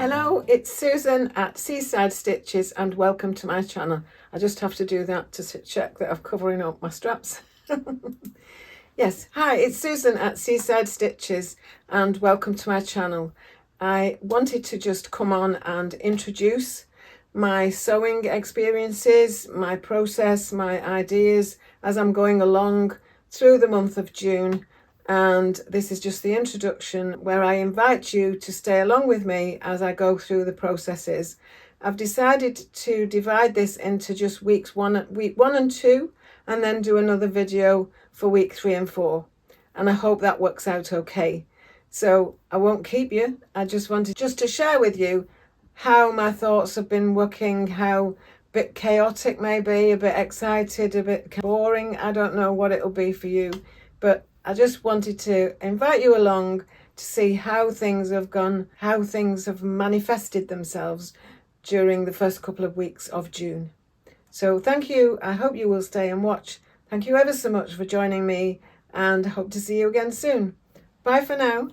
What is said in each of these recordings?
Hello, it's Susan at Seaside Stitches and welcome to my channel. I just have to do that to check that I'm covering up my straps. Yes, hi, it's Susan at Seaside Stitches and welcome to my channel. I wanted to just come on and introduce my sewing experiences, my process, my ideas as I'm going along through the month of June. And this is just the introduction where I invite you to stay along with me as I go through the processes. I've decided to divide this into just week one and 2, and then do another video for week 3 and 4. And I hope that works out okay. So I won't keep you. I just wanted to share with you how my thoughts have been working, how a bit chaotic maybe, a bit excited, a bit boring. I don't know what it'll be for you, but I just wanted to invite you along to see how things have gone, how things have manifested themselves during the first couple of weeks of June. So thank you. I hope you will stay and watch. Thank you ever so much for joining me and hope to see you again soon. Bye for now.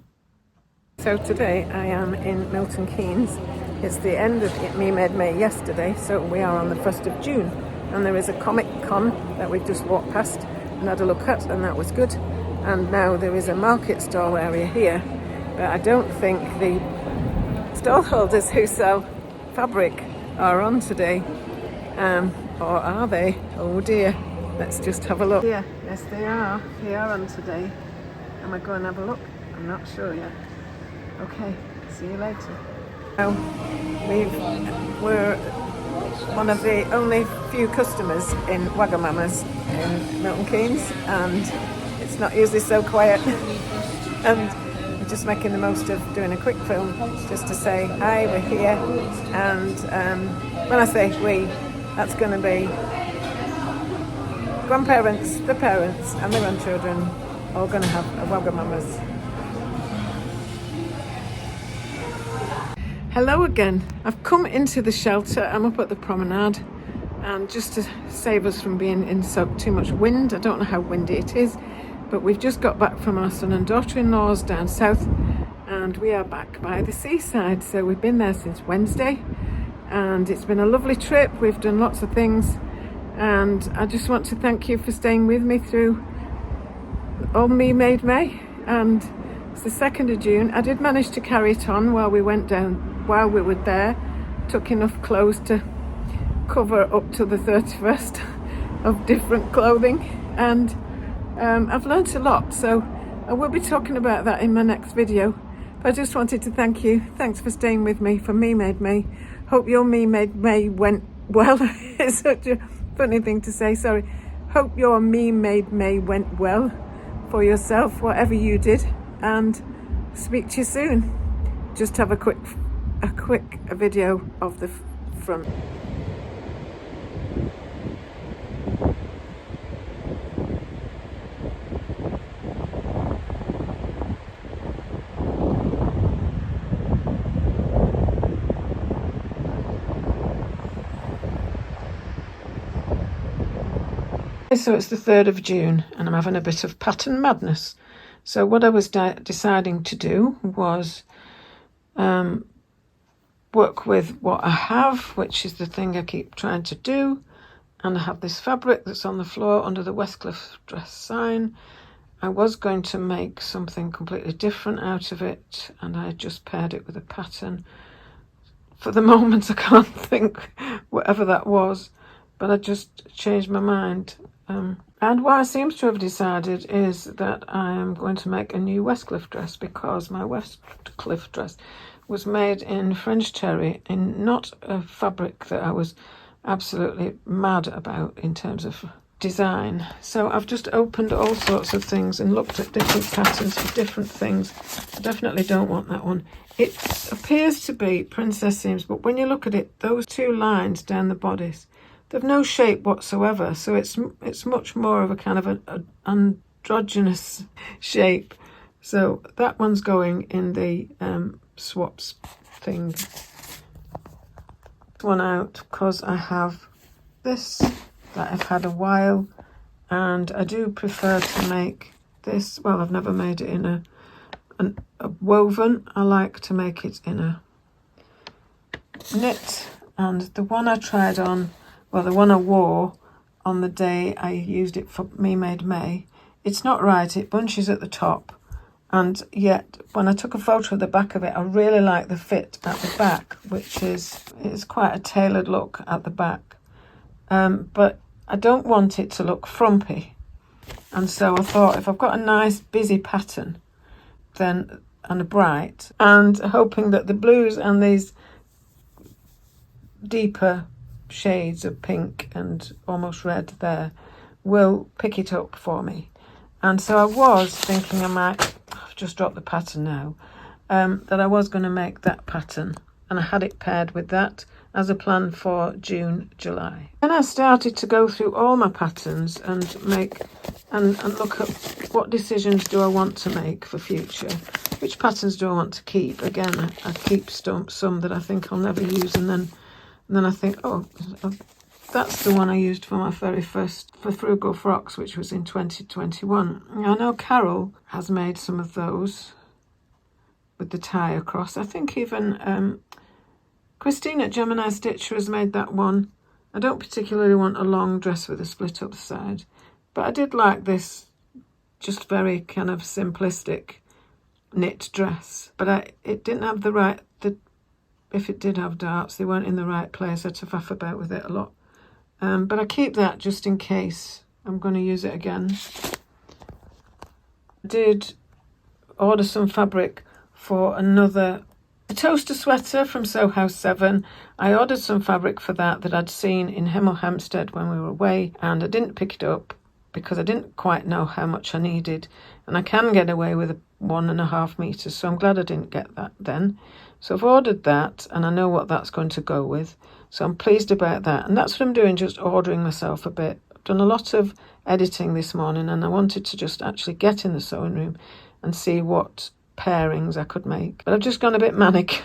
So today I am in Milton Keynes. It's the end of Me Made May yesterday, so we are on the 1st of June. And there is a Comic Con that we've just walked past and had a look at, and that was good. And now there is a market stall area here, but I don't think the stallholders who sell fabric are on today, or are they? Oh dear, let's just have a look. Yeah, yes they are on today. Am I going to have a look? I'm not sure yet. Okay, see you later. Now, we're one of the only few customers in Wagamama's in Milton Keynes, and it's not usually so quiet. And we're just making the most of doing a quick film just to say hi, we're here. And when I say we, that's going to be grandparents, the parents and the grandchildren all going to have a Wagamama's. Hello again. I've come into the shelter. I'm up at the promenade, and just to save us from being in too much wind, I don't know how windy it is, but we've just got back from our son and daughter-in-law's down south, and we are back by the seaside. So we've been there since Wednesday, and it's been a lovely trip. We've done lots of things, and I just want to thank you for staying with me through all Me Made May. And it's the 2nd of June. I did manage to carry it on while we were there. Took enough clothes to cover up to the 31st of different clothing, and I've learnt a lot, so I will be talking about that in my next video. But I just wanted to thank you. Thanks for staying with me for Me Made May. Hope your Me Made May went well. It's such a funny thing to say, sorry. Hope your Me Made May went well for yourself, whatever you did, and speak to you soon. Just have a quick video of the front. So it's the 3rd of June and I'm having a bit of pattern madness. So what I was deciding to do was work with what I have, which is the thing I keep trying to do. And I have this fabric that's on the floor under the Westcliff dress sign. I was going to make something completely different out of it, and I just paired it with a pattern. For the moment I can't think whatever that was, but I just changed my mind. And what I seem to have decided is that I am going to make a new Westcliff dress, because my Westcliff dress was made in French terry, in not a fabric that I was absolutely mad about in terms of design. So I've just opened all sorts of things and looked at different patterns for different things. I definitely don't want that one. It appears to be princess seams, but when you look at it, those 2 lines down the bodice, they've no shape whatsoever, so it's much more of a kind of an androgynous shape. So that one's going in the swaps thing. One out because I have this that I've had a while, and I do prefer to make this. Well, I've never made it in a woven. I like to make it in a knit, and the one I tried on, well, the one I wore on the day I used it for Me Made May, it's not right. It bunches at the top, and yet when I took a photo of the back of it, I really like the fit at the back, which is quite a tailored look at the back. But I don't want it to look frumpy, and so I thought if I've got a nice busy pattern, then and a bright, and hoping that the blues and these deeper shades of pink and almost red there will pick it up for me. And so I was thinking I've just dropped the pattern now, that I was going to make that pattern, and I had it paired with that as a plan for June, July. Then I started to go through all my patterns and look at what decisions do I want to make for future. Which patterns do I want to keep? Again, I keep some that I think I'll never use, and then I think, oh, that's the one I used for my very first, for Frugal Frocks, which was in 2021. I know Carol has made some of those with the tie across. I think even Christine at Gemini Stitcher has made that one. I don't particularly want a long dress with a split up side, but I did like this just very kind of simplistic knit dress. But it didn't have the right, if it did have darts, they weren't in the right place. I had to faff about with it a lot. But I keep that just in case I'm going to use it again. I did order some fabric for a toaster sweater from Sew House 7. I ordered some fabric for that I'd seen in Hemel Hempstead when we were away, and I didn't pick it up because I didn't quite know how much I needed, and I can get away with 1.5 meters, so I'm glad I didn't get that then. So I've ordered that, and I know what that's going to go with, so I'm pleased about that. And that's what I'm doing, just ordering myself a bit. I've done a lot of editing this morning, and I wanted to just actually get in the sewing room and see what pairings I could make, but I've just gone a bit manic.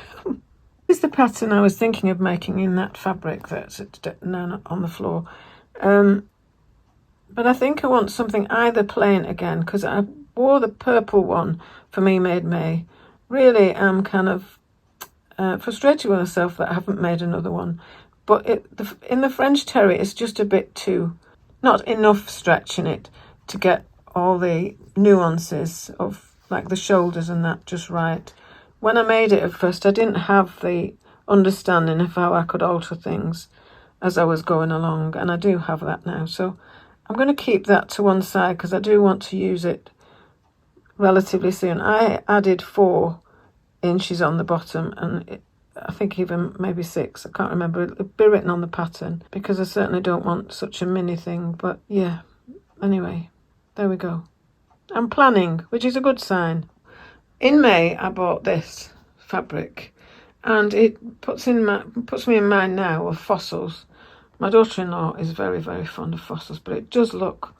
This is the pattern I was thinking of making in that fabric that's now on the floor, but I think I want something either plain again, because I wore the purple one for Me Made May. Really am kind of frustrated with myself that I haven't made another one, but in the French Terry it's just a bit too, not enough stretch in it to get all the nuances of like the shoulders and that just right. When I made it at first, I didn't have the understanding of how I could alter things as I was going along, and I do have that now. So I'm going to keep that to one side because I do want to use it relatively soon. I added 4 inches on the bottom, and I think even maybe 6. I can't remember. It'll be written on the pattern because I certainly don't want such a mini thing. But yeah, anyway, there we go. I'm planning, which is a good sign. In May, I bought this fabric, and it puts me in mind now of fossils. My daughter-in-law is very, very fond of fossils, but it does look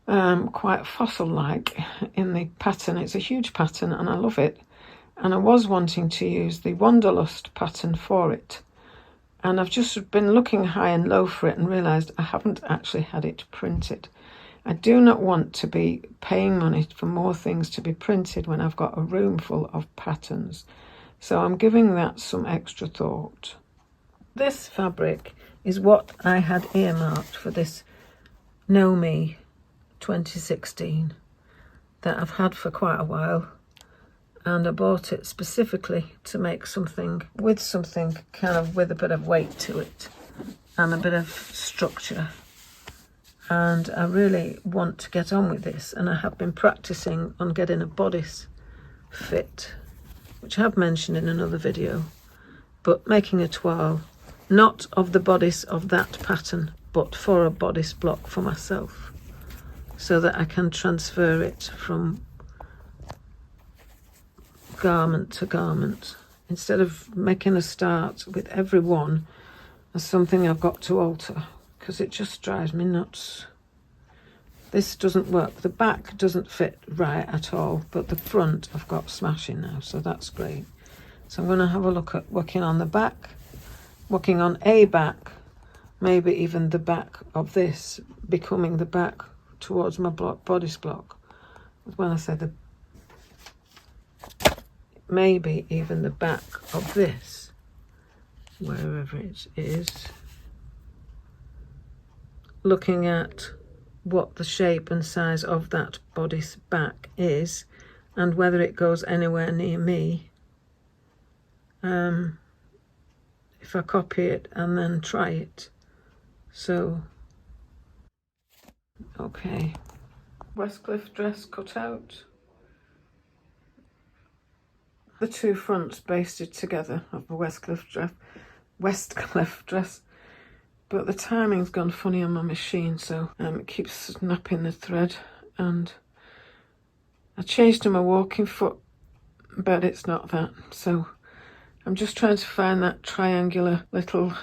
quite fossil-like in the pattern. It's a huge pattern, and I love it. And I was wanting to use the Wanderlust pattern for it. And I've just been looking high and low for it and realised I haven't actually had it printed. I do not want to be paying money for more things to be printed when I've got a room full of patterns. So I'm giving that some extra thought. This fabric is what I had earmarked for this Know Me 2016 that I've had for quite a while. And I bought it specifically to make something kind of with a bit of weight to it and a bit of structure. And I really want to get on with this, and I have been practicing on getting a bodice fit, which I have mentioned in another video, but making a toile, not of the bodice of that pattern, but for a bodice block for myself, so that I can transfer it from garment to garment, instead of making a start with every one as something I've got to alter, because it just drives me nuts. This doesn't work. The back doesn't fit right at all, but the front I've got smashing now, so that's great. So I'm going to have a look at working on the back, working on a back, maybe even the back of this becoming the back towards my bodice block. When I say maybe even the back of this wherever it is, looking at what the shape and size of that bodice back is and whether it goes anywhere near me. If I copy it and then try it. So, okay. Westcliff dress cut out. The two fronts basted together of the Westcliff dress. But the timing's gone funny on my machine, so it keeps snapping the thread. And I changed to my walking foot, but it's not that. So I'm just trying to find that triangular little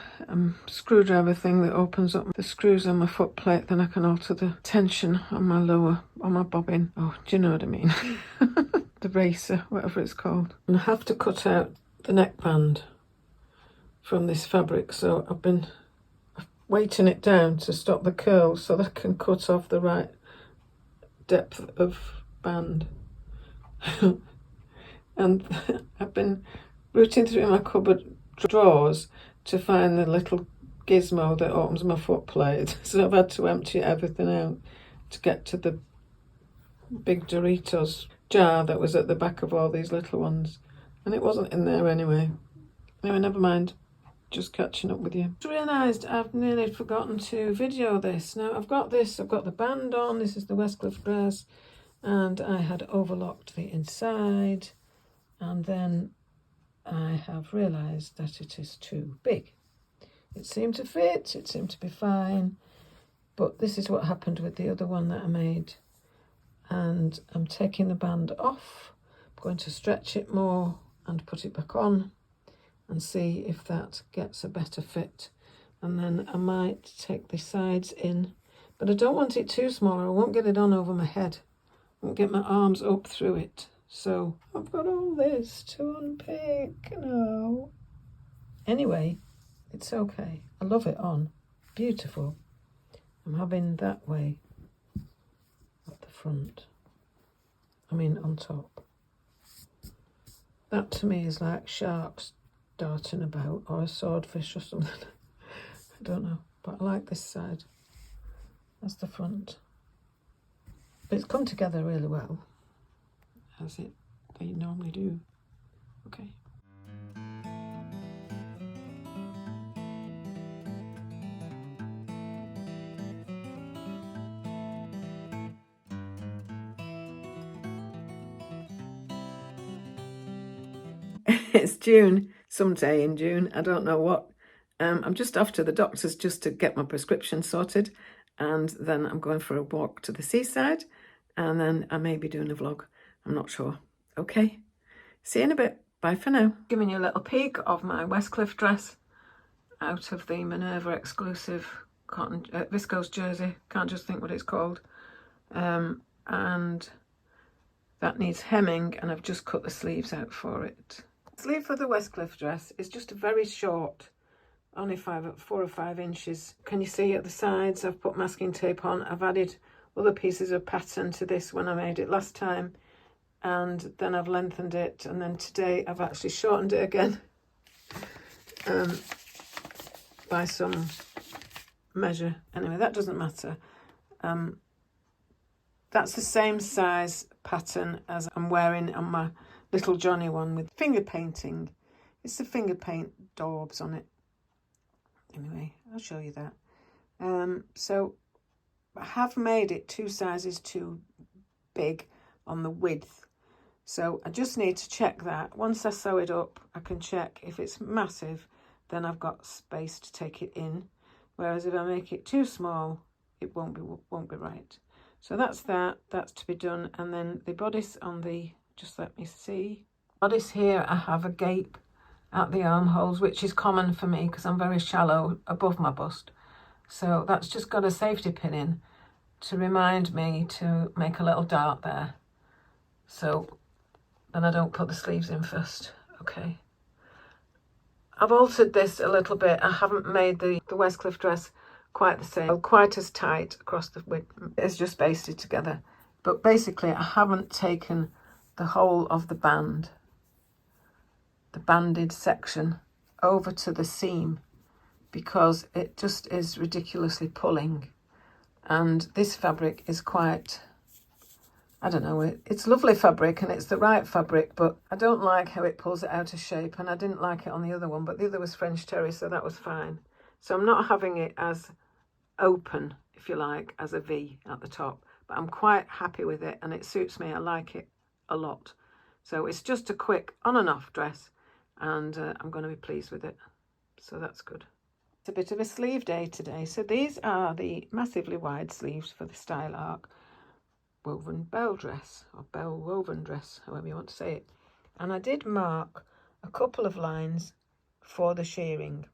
screwdriver thing that opens up the screws on my foot plate. Then I can alter the tension on my bobbin. Oh, do you know what I mean? The racer, whatever it's called. And I have to cut out the neckband from this fabric, so I've been weighting it down to stop the curl so that I can cut off the right depth of band. And I've been rooting through my cupboard drawers to find the little gizmo that opens my foot plate. So I've had to empty everything out to get to the big Doritos jar that was at the back of all these little ones. And it wasn't in there anyway. Anyway, never mind. Just catching up with you. I realised I've nearly forgotten to video this. Now I've got the band on. This is the Westcliff dress. And I had overlocked the inside. And then I have realised that it is too big. It seemed to fit, it seemed to be fine, but this is what happened with the other one that I made. And I'm taking the band off, I'm going to stretch it more and put it back on and see if that gets a better fit. And then I might take the sides in, but I don't want it too small or I won't get it on over my head. I won't get my arms up through it. So I've got all this to unpick now. Anyway, it's okay. I love it on. Beautiful. I'm having that way at the front. I mean on top. That to me is like sharks darting about or a swordfish or something. I don't know. But I like this side. That's the front. But it's come together really well. As they normally do. Okay. It's June, some day in June, I don't know what. I'm just off to the doctor's just to get my prescription sorted, and then I'm going for a walk to the seaside, and then I may be doing a vlog. I'm not sure. Okay, see you in a bit. Bye for now. Giving you a little peek of my Westcliff dress out of the Minerva exclusive cotton viscose jersey. Can't just think what it's called. And that needs hemming, and I've just cut the sleeves out for it. The sleeve for the Westcliff dress is just a very short, only 4 or 5 inches. Can you see at the sides? I've put masking tape on. I've added other pieces of pattern to this when I made it last time, and then I've lengthened it, and then today I've actually shortened it again by some measure. Anyway, that doesn't matter. That's the same size pattern as I'm wearing on my little Johnny one with finger painting. It's the finger paint daubs on it. Anyway, I'll show you that. So I have made it 2 sizes too big on the width. So I just need to check that. Once I sew it up, I can check if it's massive, then I've got space to take it in. Whereas if I make it too small, it won't be right. So that's to be done. And then the bodice on the, just let me see. Bodice here, I have a gape at the armholes, which is common for me because I'm very shallow above my bust. So that's just got a safety pin in to remind me to make a little dart there. So then I don't put the sleeves in first. Okay. I've altered this a little bit. I haven't made the Westcliff dress quite the same, quite as tight across the width. It's just basted together. But basically I haven't taken the whole of the band, the banded section over to the seam because it just is ridiculously pulling. And this fabric is quite, I don't know, it's lovely fabric and it's the right fabric, but I don't like how it pulls it out of shape, and I didn't like it on the other one, but the other was French terry, so that was fine. So I'm not having it as open, if you like, as a V at the top, but I'm quite happy with it and it suits me. I like it a lot. So it's just a quick on and off dress, and I'm going to be pleased with it. So that's good. It's a bit of a sleeve day today. So these are the massively wide sleeves for the Style Arc woven bell dress, or bell woven dress, however you want to say it. And I did mark a couple of lines for the shearing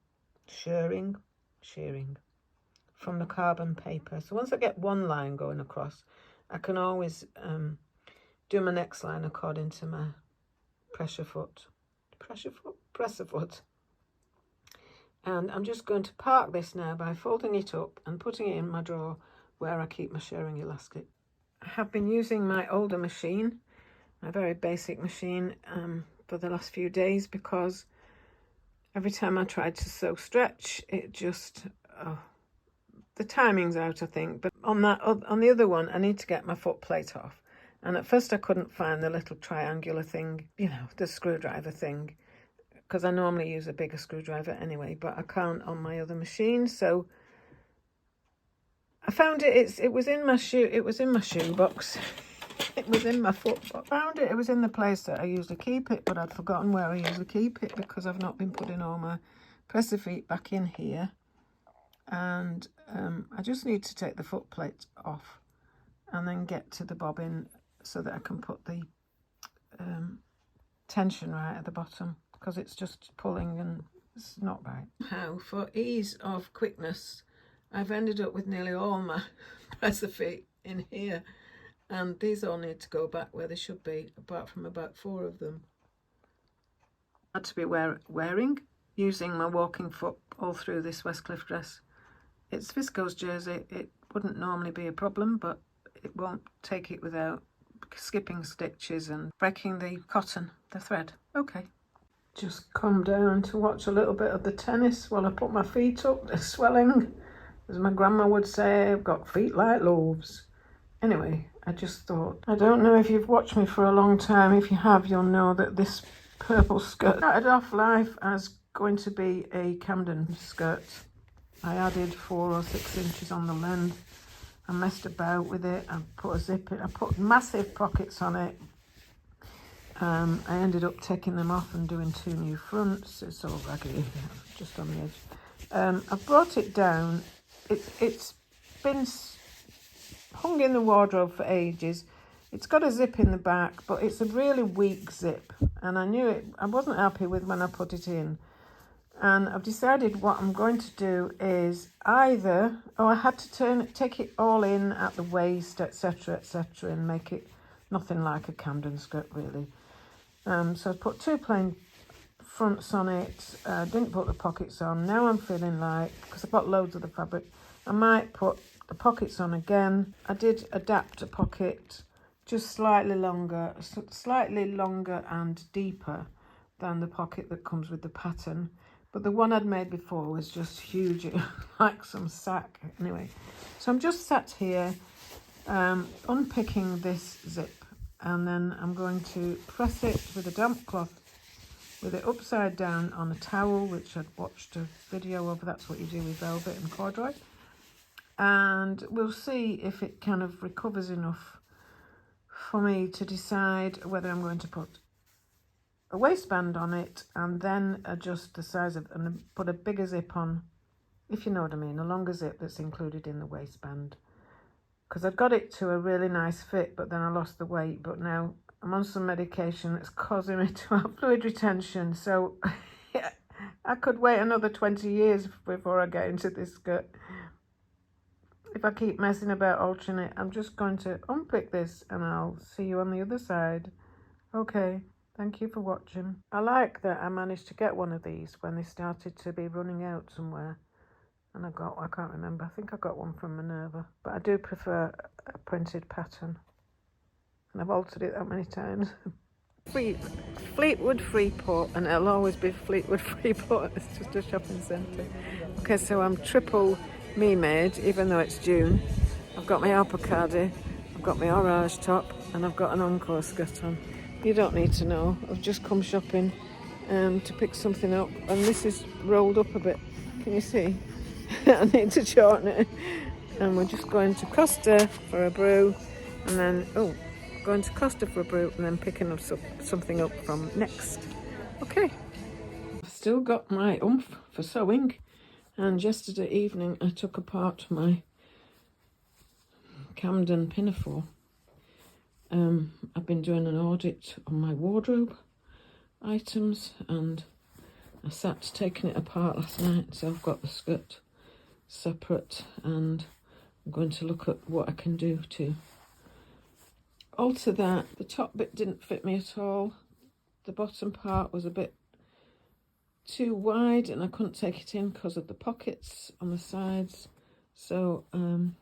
from the carbon paper. So once I get one line going across, I can always do my next line according to my presser foot. And I'm just going to park this now by folding it up and putting it in my drawer where I keep my shirring elastic. I have been using my older machine, my very basic machine, for the last few days, because every time I tried to sew stretch, it just, the timing's out, I think. But on the other one, I need to get my foot plate off. And at first I couldn't find the little triangular thing, you know, the screwdriver thing, because I normally use a bigger screwdriver anyway, but I can't on my other machine. So I found it. It was in my shoe. It was in my shoe box. It was in my foot box. I found it. It was in the place that I usually keep it, but I'd forgotten where I usually keep it because I've not been putting all my presser feet back in here. And I just need to take the foot plate off and then get to the bobbin so that I can put the tension right at the bottom, because it's just pulling and it's not right. How, for ease of quickness, I've ended up with nearly all my presser feet in here, and these all need to go back where they should be, apart from about 4 of them. I had to be wearing, using my walking foot all through this Westcliff dress. It's viscose jersey. It wouldn't normally be a problem, but it won't take it without skipping stitches and breaking the cotton, the thread. Okay. Just come down to watch a little bit of the tennis while I put my feet up. They're swelling. As my grandma would say, I've got feet like loaves. Anyway, I just thought, I don't know if you've watched me for a long time. If you have, you'll know that this purple skirt started off life as going to be a Camden skirt. I added 4 or 6 inches on the length. I messed about with it. I put a zip in. I put massive pockets on it. I ended up taking them off and doing 2 new fronts. It's all raggedy, just on the edge. I've brought it down. It's been hung in the wardrobe for ages. It's got a zip in the back, but it's a really weak zip, and I knew it. I wasn't happy with when I put it in, and I've decided what I'm going to do is either, I had to take it all in at the waist, etc., and make it nothing like a Camden skirt really. So I put 2 plain fronts on it. Didn't put the pockets on. Now I'm feeling like, because I've got loads of the fabric, I might put the pockets on again. I did adapt a pocket just slightly longer and deeper than the pocket that comes with the pattern. But the one I'd made before was just huge, like some sack. Anyway, so I'm just sat here unpicking this zip, and then I'm going to press it with a damp cloth with it upside down on a towel, which I'd watched a video of. That's what you do with velvet and corduroy. And we'll see if it kind of recovers enough for me to decide whether I'm going to put a waistband on it and then adjust the size of, and put a bigger zip on, if you know what I mean, a longer zip that's included in the waistband. Because I'd got it to a really nice fit, but then I lost the weight. But now I'm on some medication that's causing me to have fluid retention. So I could wait another 20 years before I get into this skirt. If I keep messing about altering it, I'm just going to unpick this and I'll see you on the other side. Okay, thank you for watching. I like that I managed to get one of these when they started to be running out somewhere. And I can't remember, I think I got one from Minerva. But I do prefer a printed pattern. And I've altered it that many times. Fleetwood Freeport, and it'll always be Fleetwood Freeport. It's just a shopping centre. Okay, so I'm triple me made, even though it's June. I've got my avocado, I've got my orange top, and I've got an encore skirt on. You don't need to know. I've just come shopping to pick something up, and this is rolled up a bit. Can you see? I need to shorten it. And we're just going to Costa for a brew, and then going to Costa for a brew, and then picking up something up from Next. Okay. I've still got my oomph for sewing, and yesterday evening I took apart my Camden pinafore. I've been doing an audit on my wardrobe items, and I sat taking it apart last night, so I've got the skirt separate, and I'm going to look at what I can do to alter that. The top bit didn't fit me at all. The bottom part was a bit too wide and I couldn't take it in because of the pockets on the sides. So I'm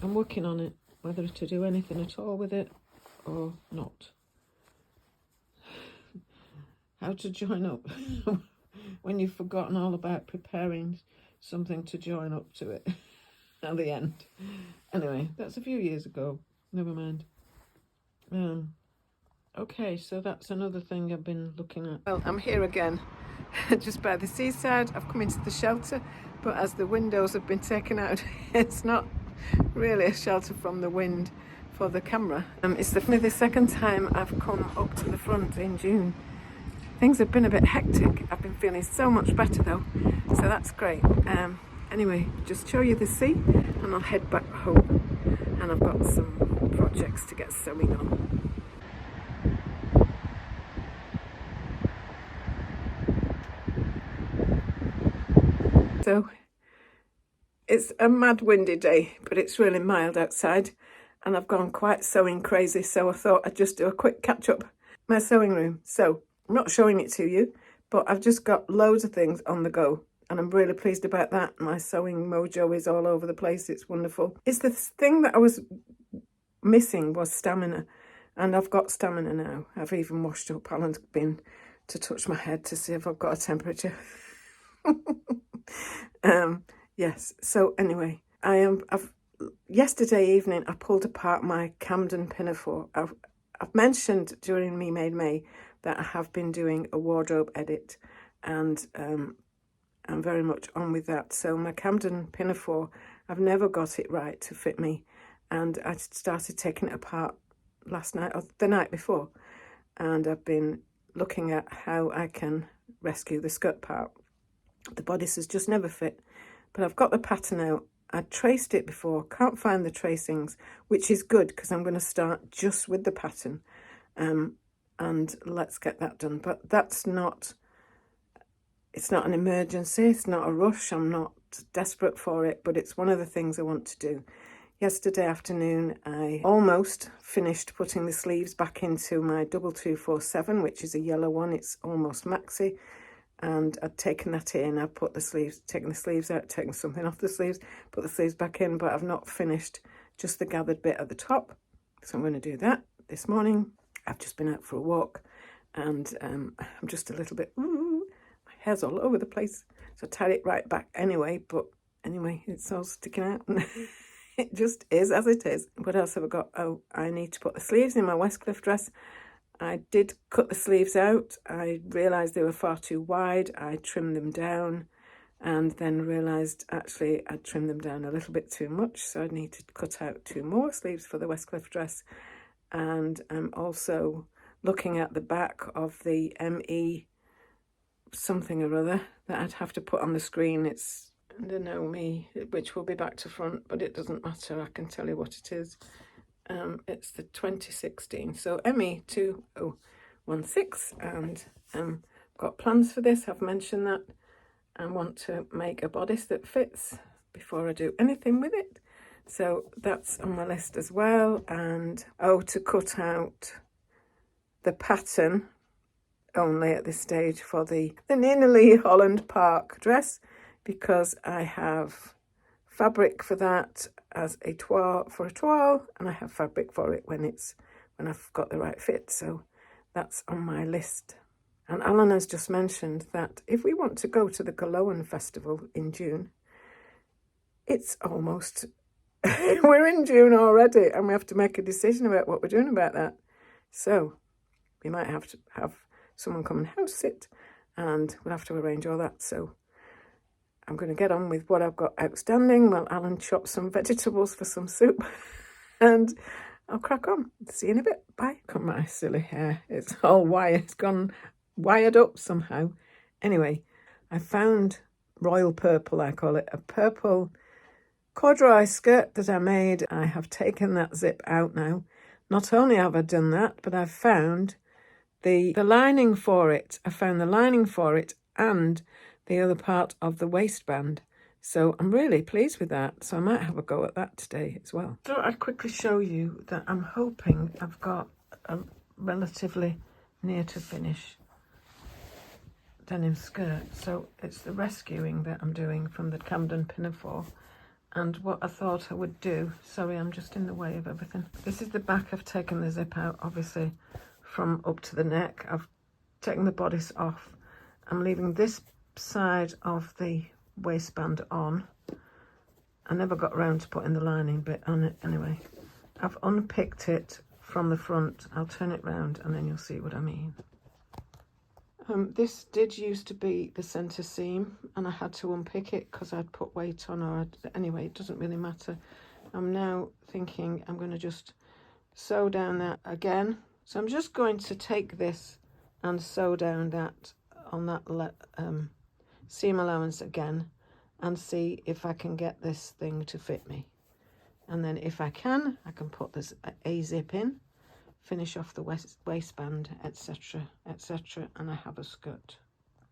working on it, whether to do anything at all with it or not. How to join up when you've forgotten all about preparing something to join up to it at the end. Anyway, that's a few years ago. Never mind. Okay, so that's another thing I've been looking at. Well, I'm here again, just by the seaside. I've come into the shelter, but as the windows have been taken out, it's not really a shelter from the wind for the camera. It's definitely the second time I've come up to the front in June. Things have been a bit hectic. I've been feeling so much better though, so that's great. Anyway, just show you the sea, and I'll head back home. And I've got some projects to get sewing on. So it's a mad windy day, but it's really mild outside, and I've gone quite sewing crazy, so I thought I'd just do a quick catch up my sewing room. So I'm not showing it to you, but I've just got loads of things on the go, and I'm really pleased about that. My sewing mojo is all over the place. It's wonderful. It's the thing that I was missing was stamina, and I've got stamina now. I've even washed up. Alan's been to touch my head to see if I've got a temperature. Yes, so anyway, yesterday evening I pulled apart my Camden pinafore. I've mentioned during Me Made May that I have been doing a wardrobe edit, and I'm very much on with that. So my Camden pinafore, I've never got it right to fit me, and I started taking it apart last night or the night before, and I've been looking at how I can rescue the skirt part. The bodice has just never fit, but I've got the pattern out. I traced it before, can't find the tracings, which is good because I'm going to start just with the pattern, and let's get that done. But it's not an emergency, it's not a rush, I'm not desperate for it, but it's one of the things I want to do. Yesterday afternoon I almost finished putting the sleeves back into my 2247, which is a yellow one. It's almost maxi, and I'd taken that in. I'd taken the sleeves out, taken something off the sleeves, put the sleeves back in, but I've not finished just the gathered bit at the top. So I'm going to do that this morning. I've just been out for a walk, and I'm just a little bit, my hair's all over the place. So I tied it right back anyway, but anyway, it's all sticking out. It just is as it is. What else have I got? Oh, I need to put the sleeves in my Westcliff dress. I did cut the sleeves out. I realised they were far too wide. I trimmed them down, and then realised actually I'd trimmed them down a little bit too much. So I need to cut out 2 more sleeves for the Westcliff dress. And I'm also looking at the back of the ME something or other that I'd have to put on the screen. It's the Know Me, which will be back to front, but it doesn't matter. I can tell you what it is. It's the 2016, so ME2016, and got plans for this. I've mentioned that I want to make a bodice that fits before I do anything with it, so that's on my list as well. And to cut out the pattern only at this stage for the Nina Holland Park dress, because I have fabric for that as a toile, and I have fabric for it when I've got the right fit. So That's on my list. And Alan has just mentioned that if we want to go to the Cologne Festival in June, it's almost, we're in June already, and we have to make a decision about what we're doing about that. So we might have to have someone come and house sit, and we'll have to arrange all that. So I'm going to get on with what I've got outstanding while Alan chops some vegetables for some soup, and I'll crack on. See you in a bit. Bye. Look at my silly hair. It's all wired. It's gone wired up somehow. Anyway, I found royal purple, I call it, a purple corduroy skirt that I made. I have taken that zip out now. Not only have I done that, but I've found the lining for it. I found the lining for it and the other part of the waistband. So I'm really pleased with that. So I might have a go at that today as well. So I'd quickly show you that I'm hoping I've got a relatively near to finish denim skirt. So it's the rescuing that I'm doing from the Camden Pinafore. And what I thought I would do, sorry, I'm just in the way of everything. This is the back. I've taken the zip out, obviously, from up to the neck. I've taken the bodice off. I'm leaving this side of the waistband on. I never got around to putting the lining bit on it anyway. I've unpicked it from the front. I'll turn it round and then you'll see what I mean. This did used to be the centre seam, and I had to unpick it because I'd put weight on, anyway, it doesn't really matter. I'm now thinking I'm going to just sew down that again. So I'm just going to take this and sew down that on that seam allowance again and see if I can get this thing to fit me. And then if I can put this a zip in, finish off the waistband, etc, etc, and I have a skirt.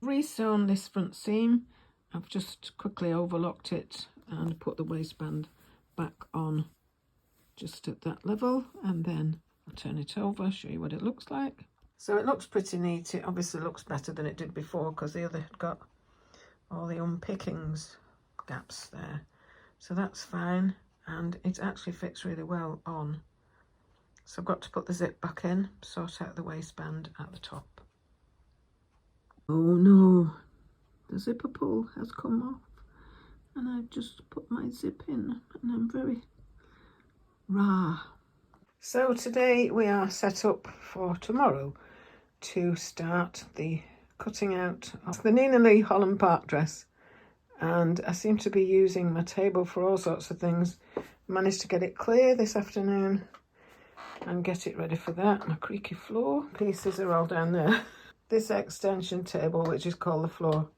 Resewn this front seam. I've just quickly overlocked it and put the waistband back on just at that level, and then I'll turn it over, show you what it looks like. So it looks pretty neat. It obviously looks better than it did before because the other had got all the unpickings gaps there. So that's fine, and it actually fits really well on. So I've got to put the zip back in, sort out the waistband at the top. Oh no, the zipper pull has come off and I've just put my zip in and I'm very rah. So today we are set up for tomorrow to start the cutting out of the Nina Lee Holland Park dress. And I seem to be using my table for all sorts of things. Managed to get it clear this afternoon and get it ready for that. My creaky floor pieces are all down there. This extension table, which is called the floor,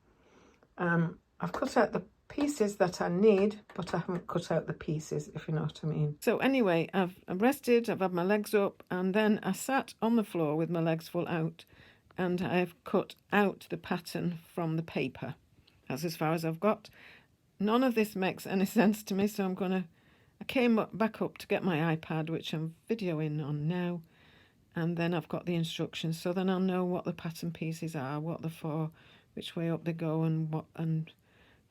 I've cut out the pieces that I need, but I haven't cut out the pieces, if you know what I mean. So anyway, I've rested, I've had my legs up, and then I sat on the floor with my legs full out, and I've cut out the pattern from the paper. That's as far as I've got. None of this makes any sense to me, so I came back up to get my iPad, which I'm videoing on now, and then I've got the instructions, so then I'll know what the pattern pieces are, what they're for, which way up they go, and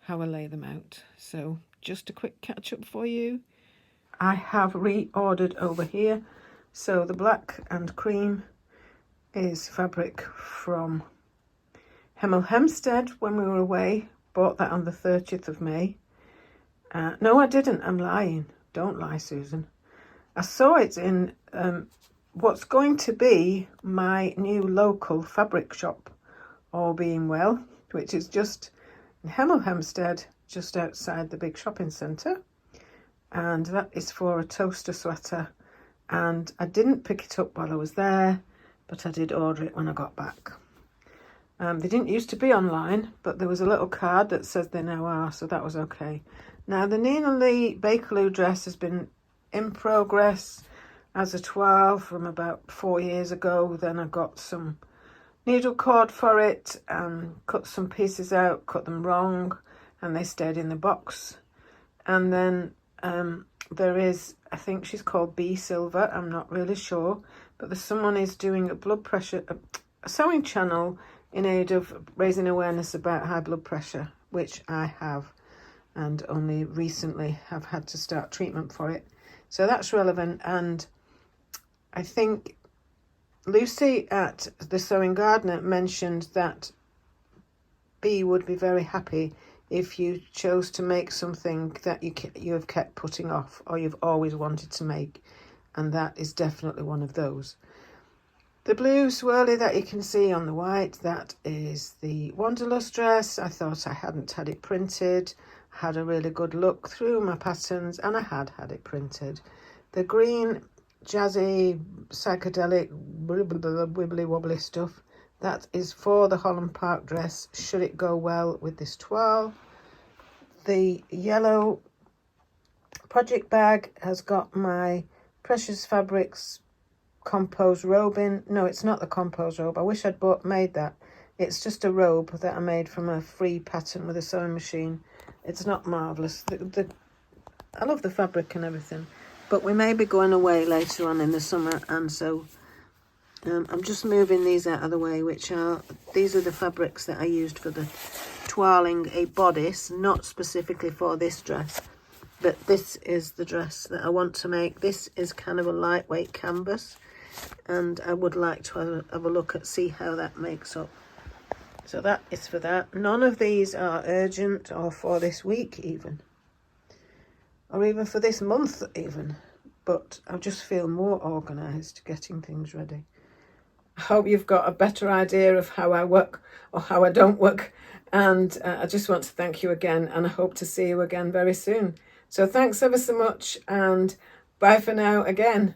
how I lay them out. So just a quick catch up for you. I have reordered over here. So the black and cream is fabric from Hemel Hempstead when we were away. Bought that on the 30th of May. No, I didn't. I'm lying. Don't lie, Susan. I saw it in what's going to be my new local fabric shop, All Being Well, which is just in Hemel Hempstead, just outside the big shopping centre. And that is for a toaster sweater. And I didn't pick it up while I was there, but I did order it when I got back. They didn't used to be online, but there was a little card that says they now are, so that was okay. Now, the Nina Lee Bakerloo dress has been in progress as a 12 from about 4 years ago. Then I got some needle cord for it and cut some pieces out, cut them wrong, and they stayed in the box. And then there is, I think she's called B Silver, I'm not really sure, but someone is doing a sewing channel in aid of raising awareness about high blood pressure, which I have, and only recently have had to start treatment for it. So that's relevant, and I think Lucy at the Sewing Gardener mentioned that B would be very happy if you chose to make something that you have kept putting off or you've always wanted to make, and that is definitely one of those. The blue swirly that you can see on the white, that is the Wanderlust dress. I thought I hadn't had it printed, had a really good look through my patterns, and I had it printed. The green jazzy psychedelic wibbly wobbly stuff, that is for the Holland Park dress, should it go well with this toile. The yellow project bag has got my Precious Fabrics composed robe in. No, it's not the composed robe. I wish I'd made that. It's just a robe that I made from a free pattern with a sewing machine. It's not marvellous. I love the fabric and everything, but we may be going away later on in the summer, and so I'm just moving these out of the way, these are the fabrics that I used for the toiling a bodice, not specifically for this dress, but this is the dress that I want to make. This is kind of a lightweight canvas, and I would like to have a look at, see how that makes up. So that is for that. None of these are urgent or for this week even, or even for this month even, but I just feel more organised getting things ready. I hope you've got a better idea of how I work or how I don't work, and I just want to thank you again, and I hope to see you again very soon. So thanks ever so much, and bye for now again.